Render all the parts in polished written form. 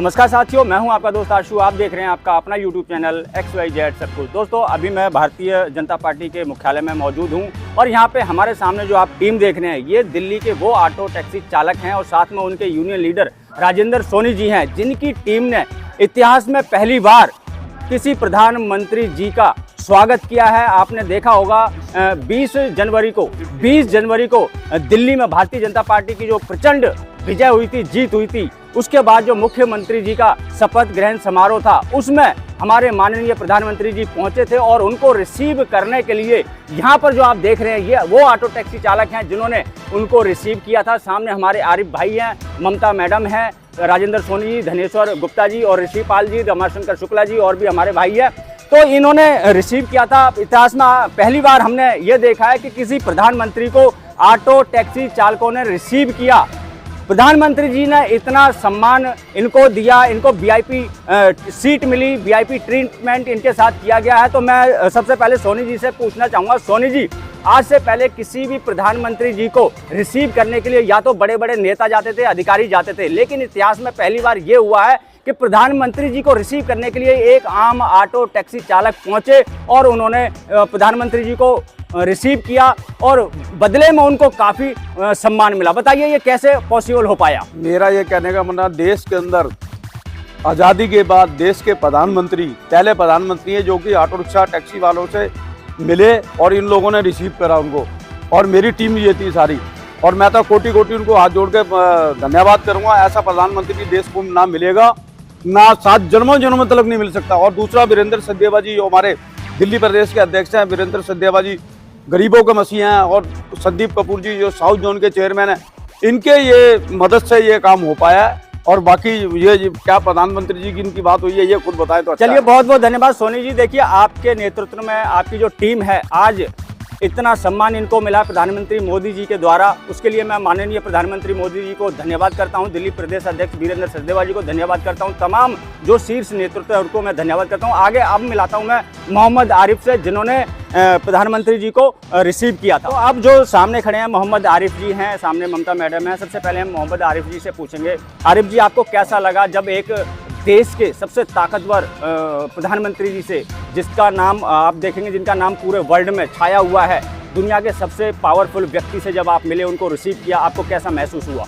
नमस्कार साथियों, मैं हूं आपका दोस्त आशु। आप देख रहे हैं आपका अपना यूट्यूब चैनल XYZ सब कुछ। दोस्तों, अभी मैं भारतीय जनता पार्टी के मुख्यालय में मौजूद हूं और यहां पे हमारे सामने जो आप टीम देख रहे हैं, ये दिल्ली के वो ऑटो टैक्सी चालक हैं और साथ में उनके यूनियन लीडर राजेंद्र सोनी जी हैं, जिनकी टीम ने इतिहास में पहली बार किसी प्रधानमंत्री जी का स्वागत किया है। आपने देखा होगा 20 जनवरी को दिल्ली में भारतीय जनता पार्टी की जो प्रचंड विजय हुई थी, जीत हुई थी, उसके बाद जो मुख्यमंत्री जी का शपथ ग्रहण समारोह था, उसमें हमारे माननीय प्रधानमंत्री जी पहुंचे थे और उनको रिसीव करने के लिए यहाँ पर जो आप देख रहे हैं, ये वो ऑटो टैक्सी चालक हैं जिन्होंने उनको रिसीव किया था। सामने हमारे आरिफ भाई हैं, ममता मैडम हैं, राजेंद्र सोनी जी, धनेश्वर गुप्ता जी और ऋषि पाल जी, रमाशंकर शुक्ला जी और भी हमारे भाई हैं। तो इन्होंने रिसीव किया था। इतिहास में पहली बार हमने ये देखा है कि किसी प्रधानमंत्री को ऑटो टैक्सी चालकों ने रिसीव किया। प्रधानमंत्री जी ने इतना सम्मान इनको दिया, इनको वीआईपी सीट मिली, वीआईपी ट्रीटमेंट इनके साथ किया गया है। तो मैं सबसे पहले सोनी जी से पूछना चाहूँगा, सोनी जी, आज से पहले किसी भी प्रधानमंत्री जी को रिसीव करने के लिए या तो बड़े बड़े नेता जाते थे, अधिकारी जाते थे, लेकिन इतिहास में पहली बार ये हुआ है कि प्रधानमंत्री जी को रिसीव करने के लिए एक आम ऑटो टैक्सी चालक पहुंचे और उन्होंने प्रधानमंत्री जी को रिसीव किया और बदले में उनको काफ़ी सम्मान मिला। बताइए ये कैसे पॉसिबल हो पाया? मेरा ये कहने का मतलब, देश के अंदर आज़ादी के बाद देश के प्रधानमंत्री पहले प्रधानमंत्री हैं जो कि ऑटो रिक्शा टैक्सी वालों से मिले और इन लोगों ने रिसीव करा उनको, और मेरी टीम ये थी सारी, और मैं तो कोटि कोटि उनको हाथ जोड़ के धन्यवाद करूँगा। ऐसा प्रधानमंत्री देश को ना मिलेगा, ना 7 जन्मों तक नहीं मिल सकता। और दूसरा, वीरेंद्र सचदेवा जी जो हमारे दिल्ली प्रदेश के अध्यक्ष हैं, वीरेंद्र सचदेवा जी गरीबों के मसीह हैं, और संदीप कपूर जी जो साउथ जोन के चेयरमैन हैं, इनके ये मदद से ये काम हो पाया है। और बाकी ये क्या प्रधानमंत्री जी की इनकी बात हुई है, ये खुद बताएं तो अच्छा। चलिए, बहुत बहुत धन्यवाद सोनी जी। देखिए, आपके नेतृत्व में आपकी जो टीम है, आज इतना सम्मान इनको मिला प्रधानमंत्री मोदी जी के द्वारा, उसके लिए मैं माननीय प्रधानमंत्री मोदी जी को धन्यवाद करता हूं, दिल्ली प्रदेश अध्यक्ष वीरेंद्र सचदेवा जी को धन्यवाद करता हूं, तमाम जो शीर्ष नेतृत्व है उनको मैं धन्यवाद करता हूं। आगे अब मिलाता हूं मैं मोहम्मद आरिफ से, जिन्होंने प्रधानमंत्री जी को रिसीव किया था। तो अब जो सामने खड़े हैं मोहम्मद आरिफ जी हैं, सामने ममता मैडम है। सबसे पहले हम मोहम्मद आरिफ जी से पूछेंगे, आरिफ जी, आपको कैसा लगा जब एक देश के सबसे ताकतवर प्रधानमंत्री जी से, जिसका नाम आप देखेंगे, जिनका नाम पूरे वर्ल्ड में छाया हुआ है, दुनिया के सबसे पावरफुल व्यक्ति से जब आप मिले, उनको रिसीव किया, आपको कैसा महसूस हुआ?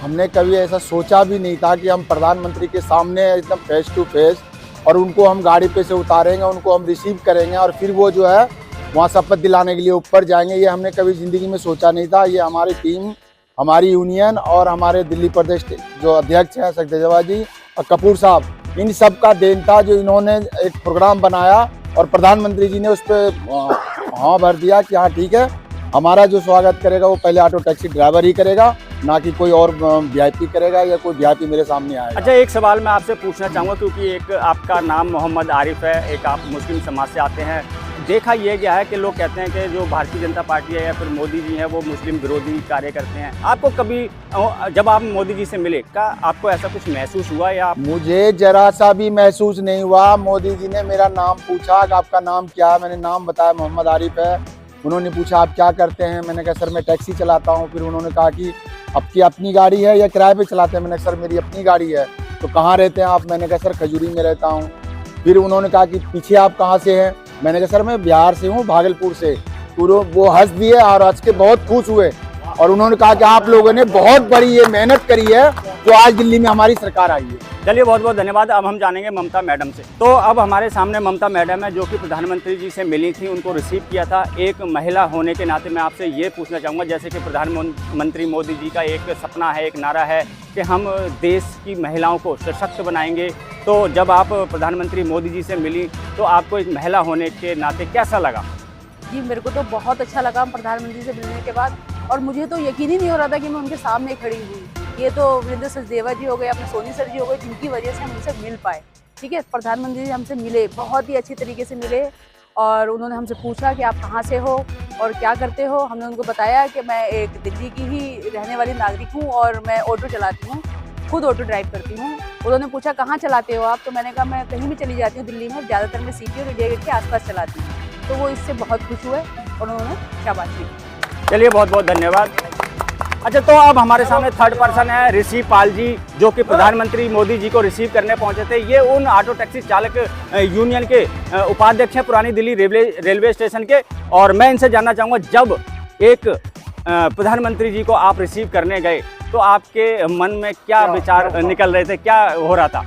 हमने कभी ऐसा सोचा भी नहीं था कि हम प्रधानमंत्री के सामने एकदम फेस टू फेस, और उनको हम गाड़ी पे से उतारेंगे, उनको हम रिसीव करेंगे और फिर वो जो है वहाँ शपथ दिलाने के लिए ऊपर जाएंगे। ये हमने कभी ज़िंदगी में सोचा नहीं था। ये हमारी टीम, हमारी यूनियन और हमारे दिल्ली प्रदेश जो अध्यक्ष हैं सचदेवा जी और कपूर साहब, इन सब का देन था, जो इन्होंने एक प्रोग्राम बनाया और प्रधानमंत्री जी ने उस पर हाँ भर दिया कि हाँ ठीक है, हमारा जो स्वागत करेगा वो पहले ऑटो टैक्सी ड्राइवर ही करेगा, ना कि कोई और वीआईपी करेगा या कोई वीआईपी मेरे सामने आएगा। अच्छा, एक सवाल मैं आपसे पूछना चाहूँगा, क्योंकि एक आपका नाम मोहम्मद आरिफ है, एक आप मुस्लिम समाज से आते हैं। देखा ये गया है कि लोग कहते हैं कि जो भारतीय जनता पार्टी है या फिर मोदी जी हैं, वो मुस्लिम विरोधी कार्य करते हैं। आपको कभी जब आप मोदी जी से मिले, क्या आपको ऐसा कुछ महसूस हुआ? या मुझे जरा सा भी महसूस नहीं हुआ। मोदी जी ने मेरा नाम पूछा कि आपका नाम क्या है, मैंने नाम बताया मोहम्मद आरिफ है। उन्होंने पूछा आप क्या करते हैं, मैंने कहा सर मैं टैक्सी चलाता हूँ। फिर उन्होंने कहा कि आपकी अपनी गाड़ी है या किराए पे चलाते हैं? मैंने कहा सर मेरी अपनी गाड़ी है। तो कहाँ रहते हैं आप? मैंने कहा सर खजूरी में रहता हूँ। फिर उन्होंने कहा कि पीछे आप कहाँ से हैं? मैंने कहा सर मैं बिहार से हूँ, भागलपुर से। तो वो हंस दिए और हंस के बहुत खुश हुए और उन्होंने कहा कि आप लोगों ने बहुत बड़ी ये मेहनत करी है जो आज दिल्ली में हमारी सरकार आई है। चलिए, बहुत बहुत धन्यवाद। अब हम जानेंगे ममता मैडम से। तो अब हमारे सामने ममता मैडम है, जो कि प्रधानमंत्री जी से मिली थी, उनको रिसीव किया था। एक महिला होने के नाते मैं आपसे ये पूछना चाहूँगा, जैसे कि प्रधानमंत्री मोदी जी का एक सपना है, एक नारा है कि हम देश की महिलाओं को सशक्त बनाएंगे। तो जब आप प्रधानमंत्री मोदी जी से मिली, तो आपको एक महिला होने के नाते कैसा लगा? जी, मेरे को तो बहुत अच्छा लगा प्रधानमंत्री से मिलने के बाद, और मुझे तो यकीन ही नहीं हो रहा था कि मैं उनके सामने खड़ी हुई। ये तो वीरेंद्र सचदेवा जी हो गए, अपने सोनी सर जी हो गए, जिनकी वजह से हम उनसे मिल पाए। ठीक है, प्रधानमंत्री जी हमसे मिले, बहुत ही अच्छी तरीके से मिले, और उन्होंने हमसे पूछा कि आप कहाँ से हो और क्या करते हो। हमने उनको बताया कि मैं एक दिल्ली की ही रहने वाली नागरिक हूँ और मैं ऑटो चलाती हूँ, खुद ऑटो ड्राइव करती हूँ। उन्होंने पूछा कहाँ चलाते हो आप? तो मैंने कहा मैं कहीं भी चली जाती हूँ दिल्ली में, ज़्यादातर मैं सिटी और इंडिया गेट के आसपास चलाती हूँ। तो वो इससे बहुत खुश हुए और उन्होंने शाबाशी दी। चलिए, बहुत बहुत धन्यवाद। अच्छा, तो अब हमारे सामने थर्ड पर्सन है ऋषि पाल जी, जो कि प्रधानमंत्री मोदी जी को रिसीव करने पहुंचे थे। ये उन ऑटो टैक्सी चालक यूनियन के उपाध्यक्ष हैं पुरानी दिल्ली रेलवे स्टेशन के। और मैं इनसे जानना चाहूँगा, जब एक प्रधानमंत्री जी को आप रिसीव करने गए तो आपके मन में क्या विचार निकल रहे थे, क्या हो रहा था?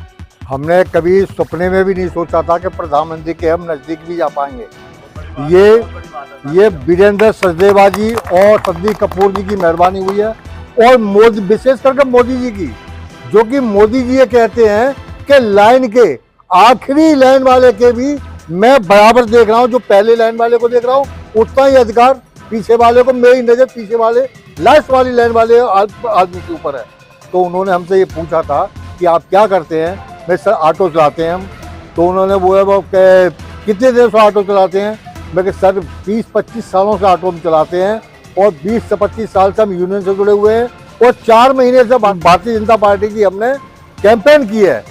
हमने कभी सपने में भी नहीं सोचा था कि प्रधानमंत्री के हम नज़दीक भी जा पाएंगे। ये वीरेंद्र सचदेवा जी और संदीप कपूर जी की मेहरबानी हुई है, और मोदी, विशेष करके मोदी जी की, जो कि मोदी जी ये कहते हैं कि लाइन के आखिरी लाइन वाले के भी मैं बराबर देख रहा हूँ, जो पहले लाइन वाले को देख रहा हूँ उतना ही अधिकार पीछे वाले को, मेरी नज़र पीछे वाले लास्ट वाली लाइन वाले आदमी के ऊपर है। तो उन्होंने हमसे ये पूछा था कि आप क्या करते हैं? मैं सर ऑटो चलाते हैं हम। तो उन्होंने बोला वो कितने देर से ऑटो चलाते हैं? मैं कि सर 20-25 सालों से ऑटो हम चलाते हैं, और 20 से 25 साल से हम यूनियन से जुड़े हुए हैं, और 4 महीने से भारतीय जनता पार्टी की हमने कैंपेन की है।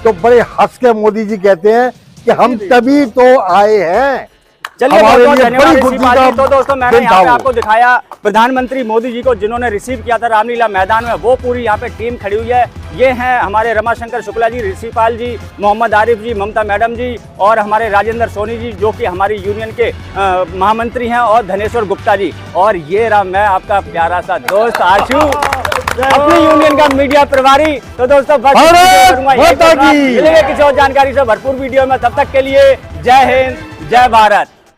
तो बड़े हंस के मोदी जी कहते हैं कि हम तभी तो आए हैं। चलिए, बहुत बहुत धन्यवाद ऋषि पाल जी। तो दोस्तों, मैंने दिन यहाँ था पे वो। आपको दिखाया प्रधानमंत्री मोदी जी को, जिन्होंने रिसीव किया था रामलीला मैदान में। वो पूरी यहाँ पे टीम खड़ी हुई है। ये हैं हमारे रमाशंकर शुक्ला जी, ऋषि पाल जी, मोहम्मद आरिफ जी, ममता मैडम जी, और हमारे राजेंद्र सोनी जी, जो कि हमारी यूनियन के महामंत्री हैं, और धनेश्वर गुप्ता जी। और ये रहा मैं आपका प्यारा सा दोस्त आशु, अपनी यूनियन का मीडिया प्रभारी। तो दोस्तों, बस मिलेंगे किसी और जानकारी से भरपूर वीडियो में। तब तक के लिए जय हिंद, जय भारत।